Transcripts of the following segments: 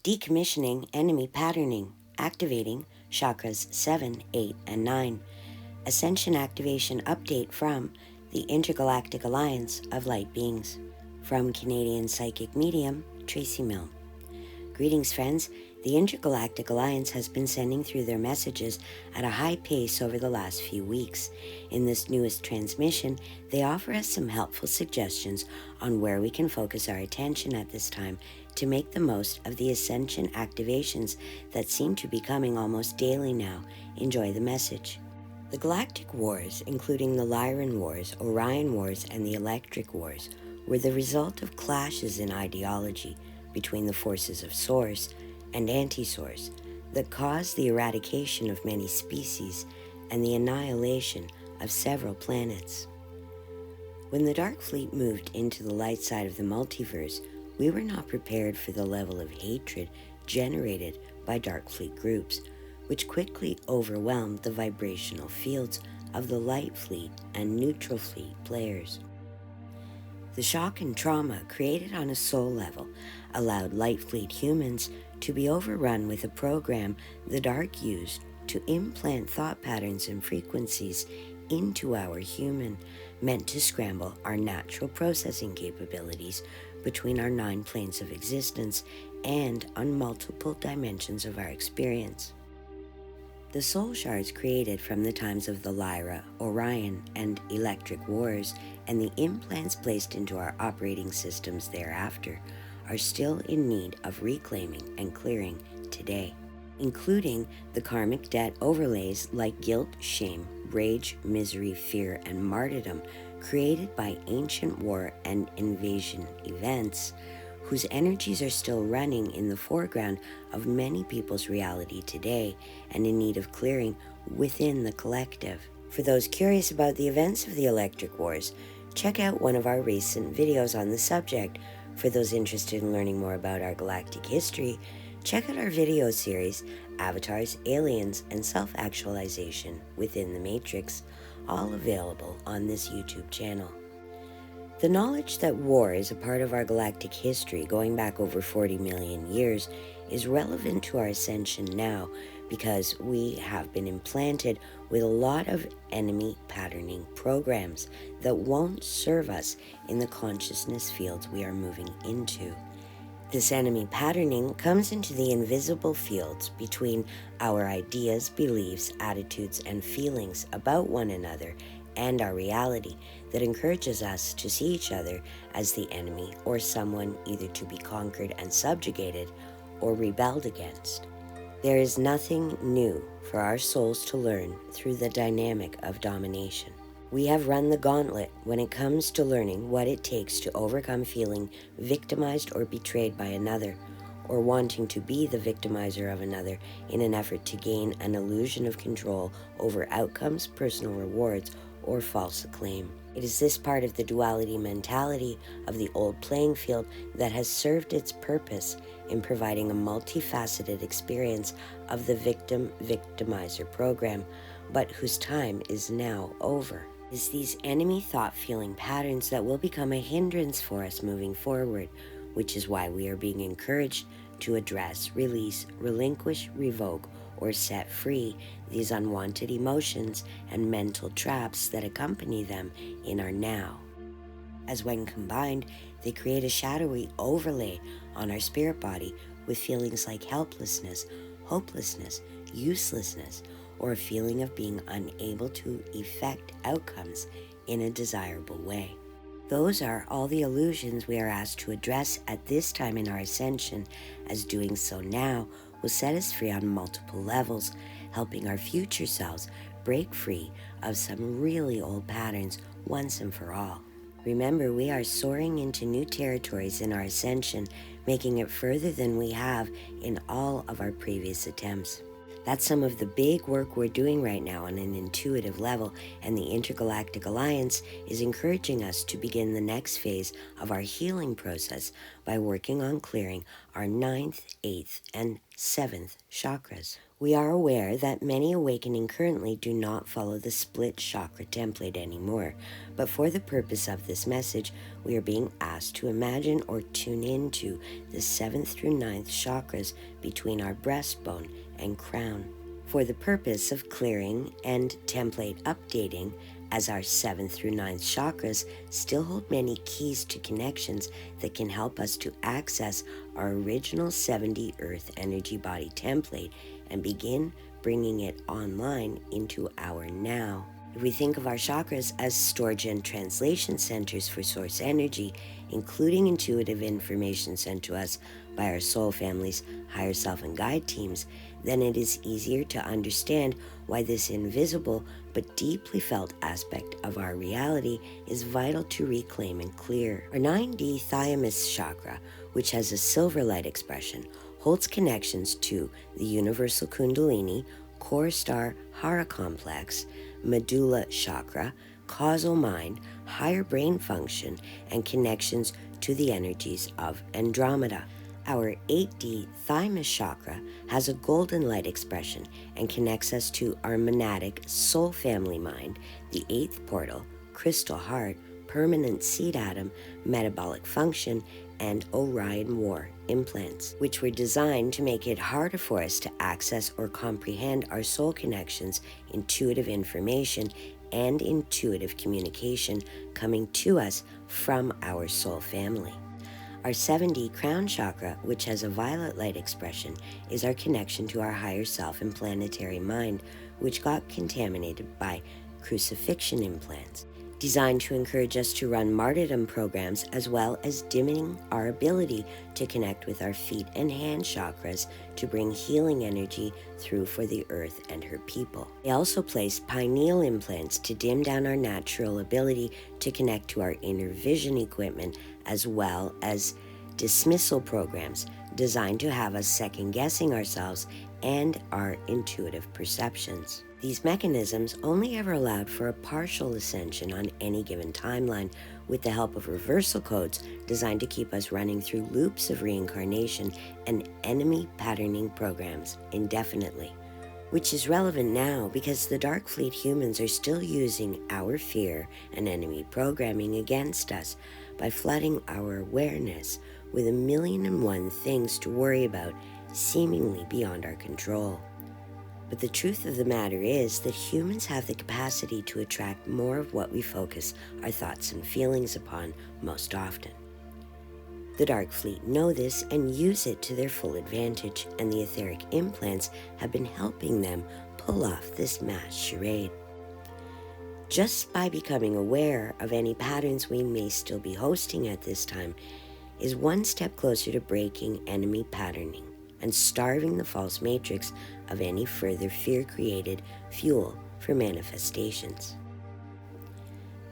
Decommissioning Enemy Patterning, Activating Chakras 7, 8, and 9. Ascension Activation Update from the Intergalactic Alliance of Light Beings. From Canadian Psychic Medium, Tracey Milne. Greetings, friends. The Intergalactic Alliance has been sending through their messages at a high pace over the last few weeks. In this newest transmission, they offer us some helpful suggestions on where we can focus our attention at this time to make the most of the Ascension Activations that seem to be coming almost daily now. Enjoy the message. The Galactic Wars, including the Lyran Wars, Orion Wars, and the Electric Wars, were the result of clashes in ideology between the forces of Source and Anti-Source that caused the eradication of many species and the annihilation of several planets. When the Dark Fleet moved into the light side of the multiverse, we were not prepared for the level of hatred generated by Dark Fleet groups, which quickly overwhelmed the vibrational fields of the Light Fleet and Neutral Fleet players. The shock and trauma created on a soul level allowed Light Fleet humans to be overrun with a program the Dark used to implant thought patterns and frequencies into our human, meant to scramble our natural processing capabilities between our 9 planes of existence and on multiple dimensions of our experience. The soul shards created from the times of the Lyra, Orion, and Electric Wars and the implants placed into our operating systems thereafter are still in need of reclaiming and clearing today, including the karmic debt overlays like guilt, shame, rage, misery, fear, and martyrdom created by ancient war and invasion events, whose energies are still running in the foreground of many people's reality today and in need of clearing within the collective. For those curious about the events of the Electric Wars, check out one of our recent videos on the subject. For those interested in learning more about our galactic history, check out our video series, Avatars, Aliens, and Self-Actualization Within the Matrix, all available on this YouTube channel. The knowledge that war is a part of our galactic history going back over 40 million years is relevant to our ascension now because we have been implanted with a lot of enemy patterning programs that won't serve us in the consciousness fields we are moving into. This enemy patterning comes into the invisible fields between our ideas, beliefs, attitudes, and feelings about one another and our reality that encourages us to see each other as the enemy or someone either to be conquered and subjugated or rebelled against. There is nothing new for our souls to learn through the dynamic of domination. We have run the gauntlet when it comes to learning what it takes to overcome feeling victimized or betrayed by another, or wanting to be the victimizer of another in an effort to gain an illusion of control over outcomes, personal rewards, or false acclaim. It is this part of the duality mentality of the old playing field that has served its purpose in providing a multifaceted experience of the victim-victimizer program, but whose time is now over. It is these enemy thought-feeling patterns that will become a hindrance for us moving forward, which is why we are being encouraged to address, release, relinquish, revoke, or set free these unwanted emotions and mental traps that accompany them in our now. As when combined, they create a shadowy overlay on our spirit body with feelings like helplessness, hopelessness, uselessness, or a feeling of being unable to effect outcomes in a desirable way. Those are all the illusions we are asked to address at this time in our ascension, as doing so now will set us free on multiple levels, helping our future selves break free of some really old patterns once and for all. Remember, we are soaring into new territories in our ascension, making it further than we have in all of our previous attempts. That's some of the big work we're doing right now on an intuitive level, and the Intergalactic Alliance is encouraging us to begin the next phase of our healing process by working on clearing our 9th, 8th, and 7th chakras. We are aware that many awakening currently do not follow the split chakra template anymore, but for the purpose of this message, we are being asked to imagine or tune into the 7th through 9th chakras between our breastbone and crown. For the purpose of clearing and template updating, as our 7th through 9th chakras still hold many keys to connections that can help us to access our original 70 Earth energy body template and begin bringing it online into our now. If we think of our chakras as storage and translation centers for source energy, including intuitive information sent to us by our soul families, higher self, and guide teams, then it is easier to understand why this invisible but deeply felt aspect of our reality is vital to reclaim and clear. Our 9D thymus chakra, which has a silver light expression, holds connections to the universal kundalini, core star hara complex, medulla chakra, causal mind, higher brain function, and connections to the energies of Andromeda. Our 8D thymus chakra has a golden light expression and connects us to our monadic soul family mind, the 8th portal, crystal heart, permanent seed atom, metabolic function, and Orion War implants, which were designed to make it harder for us to access or comprehend our soul connections, intuitive information, and intuitive communication coming to us from our soul family. Our 7D crown chakra, which has a violet light expression, is our connection to our higher self and planetary mind, which got contaminated by crucifixion implants, designed to encourage us to run martyrdom programs as well as dimming our ability to connect with our feet and hand chakras to bring healing energy through for the earth and her people. They also place pineal implants to dim down our natural ability to connect to our inner vision equipment, as well as dismissal programs designed to have us second-guessing ourselves and our intuitive perceptions. These mechanisms only ever allowed for a partial ascension on any given timeline, with the help of reversal codes designed to keep us running through loops of reincarnation and enemy patterning programs indefinitely. Which is relevant now because the Dark Fleet humans are still using our fear and enemy programming against us by flooding our awareness with 1,000,001 things to worry about, seemingly beyond our control. But the truth of the matter is that humans have the capacity to attract more of what we focus our thoughts and feelings upon most often. The Dark Fleet know this and use it to their full advantage, and the etheric implants have been helping them pull off this mass charade. Just by becoming aware of any patterns we may still be hosting at this time is one step closer to breaking enemy patterning and starving the false matrix of any further fear-created fuel for manifestations.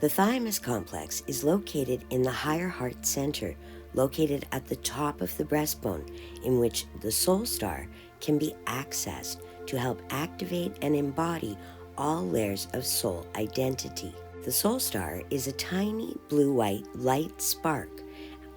The thymus complex is located in the higher heart center, located at the top of the breastbone, in which the soul star can be accessed to help activate and embody all layers of soul identity. The soul star is a tiny blue-white light spark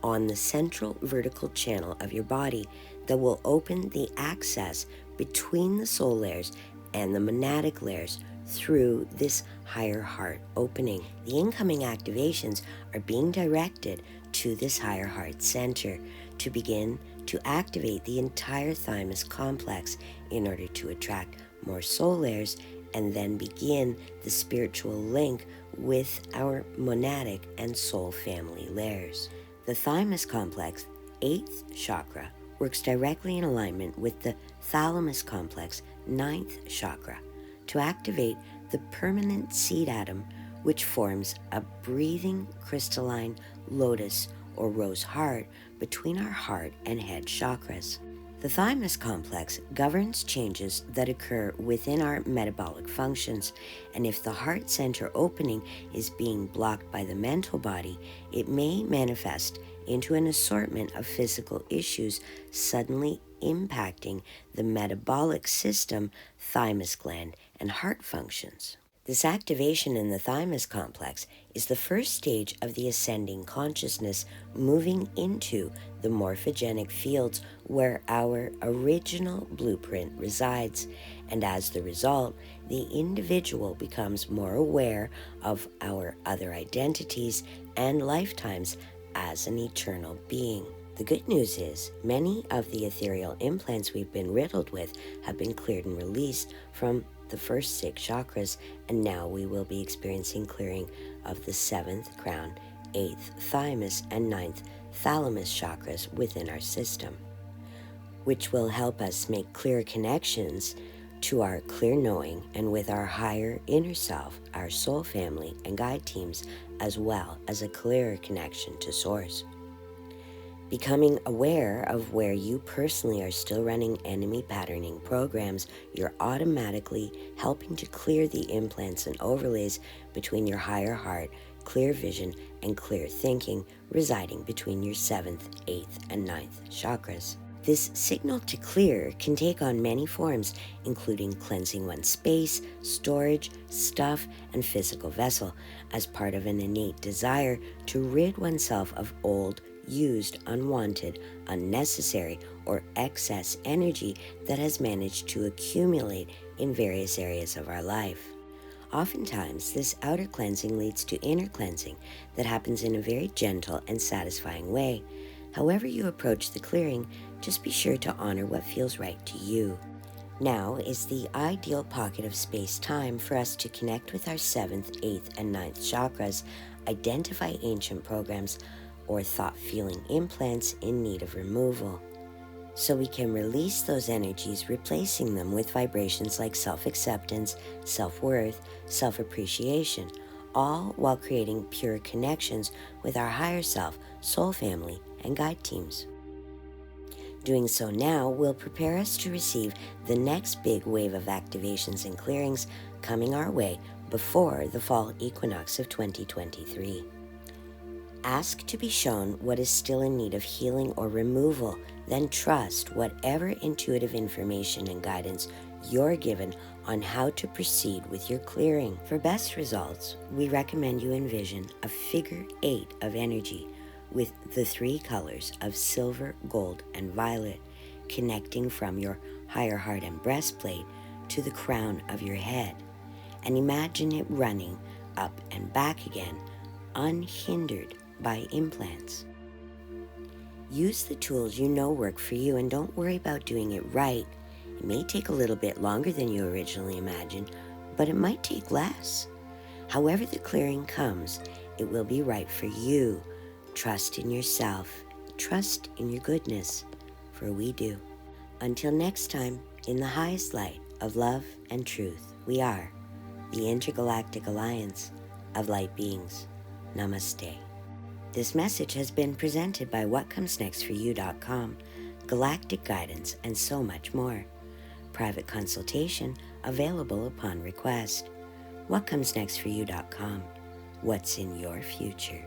on the central vertical channel of your body that will open the access between the soul layers and the monadic layers through this higher heart opening. The incoming activations are being directed to this higher heart center to begin to activate the entire thymus complex in order to attract more soul layers and then begin the spiritual link with our monadic and soul family layers. The thymus complex, 8th chakra, works directly in alignment with the thalamus complex, 9th chakra, to activate the permanent seed atom, which forms a breathing crystalline lotus or rose heart between our heart and head chakras. The thymus complex governs changes that occur within our metabolic functions, and if the heart center opening is being blocked by the mental body, it may manifest into an assortment of physical issues, suddenly impacting the metabolic system, thymus gland, and heart functions. This activation in the thymus complex is the first stage of the ascending consciousness moving into the morphogenic fields where our original blueprint resides, and as the result, the individual becomes more aware of our other identities and lifetimes as an eternal being. The good news is many of the ethereal implants we've been riddled with have been cleared and released from the first 6 chakras, and now we will be experiencing clearing of the 7th crown, 8th thymus, and 9th thalamus chakras within our system, which will help us make clear connections to our clear knowing and with our higher inner self, our soul family, and guide teams, as well as a clearer connection to Source. Becoming aware of where you personally are still running enemy patterning programs, you're automatically helping to clear the implants and overlays between your higher heart, clear vision, and clear thinking residing between your 7th, 8th, and 9th chakras. This signal to clear can take on many forms, including cleansing one's space, storage, stuff, and physical vessel, as part of an innate desire to rid oneself of old, used, unwanted, unnecessary, or excess energy that has managed to accumulate in various areas of our life. Oftentimes, this outer cleansing leads to inner cleansing that happens in a very gentle and satisfying way. However you approach the clearing, just be sure to honor what feels right to you. Now is the ideal pocket of space-time for us to connect with our 7th, 8th, and 9th chakras, identify ancient programs, or thought-feeling implants in need of removal, so we can release those energies, replacing them with vibrations like self-acceptance, self-worth, self-appreciation, all while creating pure connections with our higher self, soul family, and guide teams. Doing so now will prepare us to receive the next big wave of activations and clearings coming our way before the fall equinox of 2023. Ask to be shown what is still in need of healing or removal, then trust whatever intuitive information and guidance you're given on how to proceed with your clearing. For best results, we recommend you envision a figure 8 of energy with the 3 colors of silver, gold, and violet connecting from your higher heart and breastplate to the crown of your head, and imagine it running up and back again, unhindered by implants. Use the tools you know work for you, and don't worry about doing it right. It may take a little bit longer than you originally imagined, but it might take less. However the clearing comes, it will be right for you. Trust in yourself. Trust in your goodness, for we do. Until next time, in the highest light of love and truth, we are the Intergalactic Alliance of Light Beings. Namaste. This message has been presented by WhatComesNextForYou.com, Galactic Guidance, and so much more. Private consultation available upon request. WhatComesNextForYou.com. What's in your future?